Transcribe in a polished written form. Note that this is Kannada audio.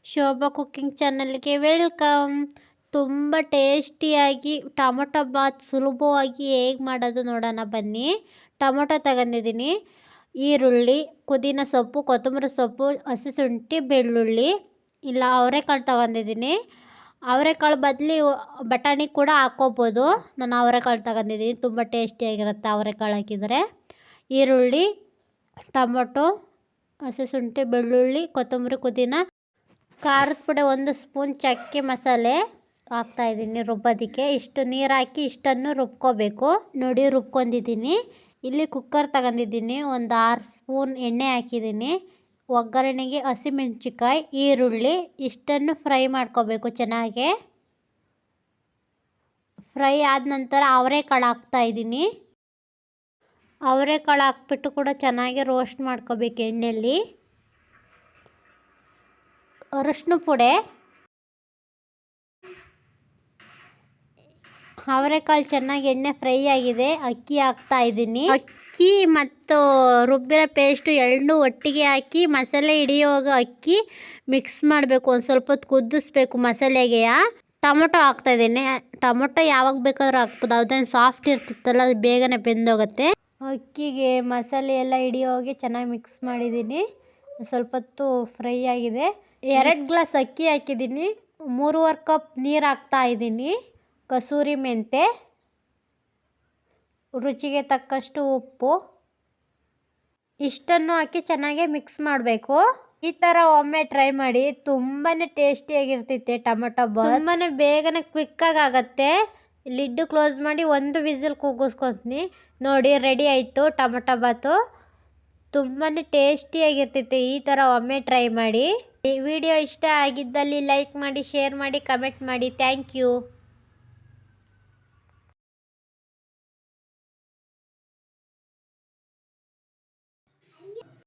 ಶೋಭಾ ಕುಕ್ಕಿಂಗ್ ಚಾನಲ್ಗೆ ವೆಲ್ಕಮ್. ತುಂಬ ಟೇಸ್ಟಿಯಾಗಿ ಟೊಮೊಟೊ ಬಾತ್ ಸುಲಭವಾಗಿ ಹೇಗೆ ಮಾಡೋದು ನೋಡೋಣ ಬನ್ನಿ. ಟೊಮೊಟೊ ತಗೊಂಡಿದ್ದೀನಿ, ಈರುಳ್ಳಿ, ಪುದೀನ ಸೊಪ್ಪು, ಕೊತ್ತಂಬರಿ ಸೊಪ್ಪು, ಹಸಿ ಶುಂಠಿ, ಬೆಳ್ಳುಳ್ಳಿ, ಇಲ್ಲ ಅವರೆಕಾಳು ತಗೊಂಡಿದ್ದೀನಿ. ಅವರೆಕಾಳು ಬದಲಿ ಬಟಾಣಿ ಕೂಡ ಹಾಕ್ಕೋಬೋದು. ನಾನು ಅವರೆಕಾಳು ತಗೊಂಡಿದ್ದೀನಿ, ತುಂಬ ಟೇಸ್ಟಿಯಾಗಿರುತ್ತೆ ಅವರೆಕಾಳು ಹಾಕಿದರೆ. ಈರುಳ್ಳಿ, ಟೊಮೊಟೊ, ಹಸಿ ಶುಂಠಿ, ಬೆಳ್ಳುಳ್ಳಿ, ಕೊತ್ತಂಬರಿ, ಪುದೀನ, ಖಾರದ ಪುಡಿ 1 ಸ್ಪೂನ್, ಚಕ್ಕೆ ಮಸಾಲೆ ಹಾಕ್ತಾಯಿದ್ದೀನಿ ರುಬ್ಬೋದಕ್ಕೆ. ಇಷ್ಟು ನೀರು ಹಾಕಿ ಇಷ್ಟನ್ನು ರುಬ್ಕೋಬೇಕು. ನೋಡಿ ರುಬ್ಕೊಂಡಿದ್ದೀನಿ. ಇಲ್ಲಿ ಕುಕ್ಕರ್ ತಗೊಂಡಿದ್ದೀನಿ, ಒಂದು 6 ಸ್ಪೂನ್ ಎಣ್ಣೆ ಹಾಕಿದ್ದೀನಿ. ಒಗ್ಗರಣೆಗೆ ಹಸಿಮೆಣಸಿನ್ಕಾಯಿ, ಈರುಳ್ಳಿ ಇಷ್ಟನ್ನು ಫ್ರೈ ಮಾಡ್ಕೋಬೇಕು ಚೆನ್ನಾಗಿ. ಫ್ರೈ ಆದ ನಂತರ ಅವರೆಕಾಳು ಹಾಕ್ತಾಯಿದ್ದೀನಿ. ಅವರೆಕಾಳು ಹಾಕ್ಬಿಟ್ಟು ಕೂಡ ಚೆನ್ನಾಗಿ ರೋಸ್ಟ್ ಮಾಡ್ಕೋಬೇಕು ಎಣ್ಣೆಯಲ್ಲಿ. ಅರಶಿನ ಪುಡಿ, ಅವರೆಕಾಳು ಚೆನ್ನಾಗಿ ಎಣ್ಣೆ ಫ್ರೈ ಆಗಿದೆ. ಅಕ್ಕಿ ಹಾಕ್ತಾಯಿದ್ದೀನಿ. ಅಕ್ಕಿ ಮತ್ತು ರುಬ್ಬಿರೋ ಪೇಸ್ಟು ಎರಡನ್ನೂ ಒಟ್ಟಿಗೆ ಹಾಕಿ ಮಸಾಲೆ ಹಿಡಿಯುವಾಗ ಅಕ್ಕಿ ಮಿಕ್ಸ್ ಮಾಡಬೇಕು. ಒಂದು ಸ್ವಲ್ಪ ಹೊತ್ತು ಕುದಿಸ್ಬೇಕು ಮಸಾಲೆಗೆ. ಟೊಮೊಟೊ ಹಾಕ್ತಾಯಿದ್ದೀನಿ. ಟೊಮೊಟೊ ಯಾವಾಗ ಬೇಕಾದ್ರೂ ಹಾಕ್ಬೋದು, ಅದೇನು ಸಾಫ್ಟ್ ಇರ್ತಿತ್ತಲ್ಲ, ಅದು ಬೇಗನೆ ಬೆಂದೋಗುತ್ತೆ. ಅಕ್ಕಿಗೆ ಮಸಾಲೆ ಎಲ್ಲ ಹಿಡಿಯೋಗಿ ಚೆನ್ನಾಗಿ ಮಿಕ್ಸ್ ಮಾಡಿದ್ದೀನಿ. ಸ್ವಲ್ಪ ಹೊತ್ತು ಫ್ರೈ ಆಗಿದೆ. 2 ಗ್ಲಾಸ್ ಅಕ್ಕಿ ಹಾಕಿದ್ದೀನಿ. 3.5 ಕಪ್ ನೀರು ಹಾಕ್ತಾಯಿದ್ದೀನಿ. ಕಸೂರಿ ಮೆಂತೆ, ರುಚಿಗೆ ತಕ್ಕಷ್ಟು ಉಪ್ಪು ಇಷ್ಟನ್ನು ಹಾಕಿ ಚೆನ್ನಾಗಿ ಮಿಕ್ಸ್ ಮಾಡಬೇಕು. ಈ ಥರ ಒಮ್ಮೆ ಟ್ರೈ ಮಾಡಿ, ತುಂಬಾ ಟೇಸ್ಟಿಯಾಗಿರ್ತೈತೆ ಟೊಮೊಟೊ ಬಾತ್. ತುಂಬಾ ಬೇಗನೆ ಕ್ವಿಕ್ಕಾಗಿ ಆಗುತ್ತೆ. ಲಿಡ್ಡು ಕ್ಲೋಸ್ ಮಾಡಿ 1 ವಿಸಿಲ್ ಕೂಗಿಸ್ಕೊತೀನಿ. ನೋಡಿ ರೆಡಿ ಆಯಿತು ಟೊಮೊಟೊ ಬಾತು. ತುಂಬಾ ಟೇಸ್ಟಿಯಾಗಿರ್ತೈತೆ. ಈ ಥರ ಒಮ್ಮೆ ಟ್ರೈ ಮಾಡಿ. ಈ ವಿಡಿಯೋ ಇಷ್ಟ ಆಗಿದ್ದಲ್ಲಿ ಲೈಕ್ ಮಾಡಿ, ಶೇರ್ ಮಾಡಿ, ಕಮೆಂಟ್ ಮಾಡಿ. Thank you.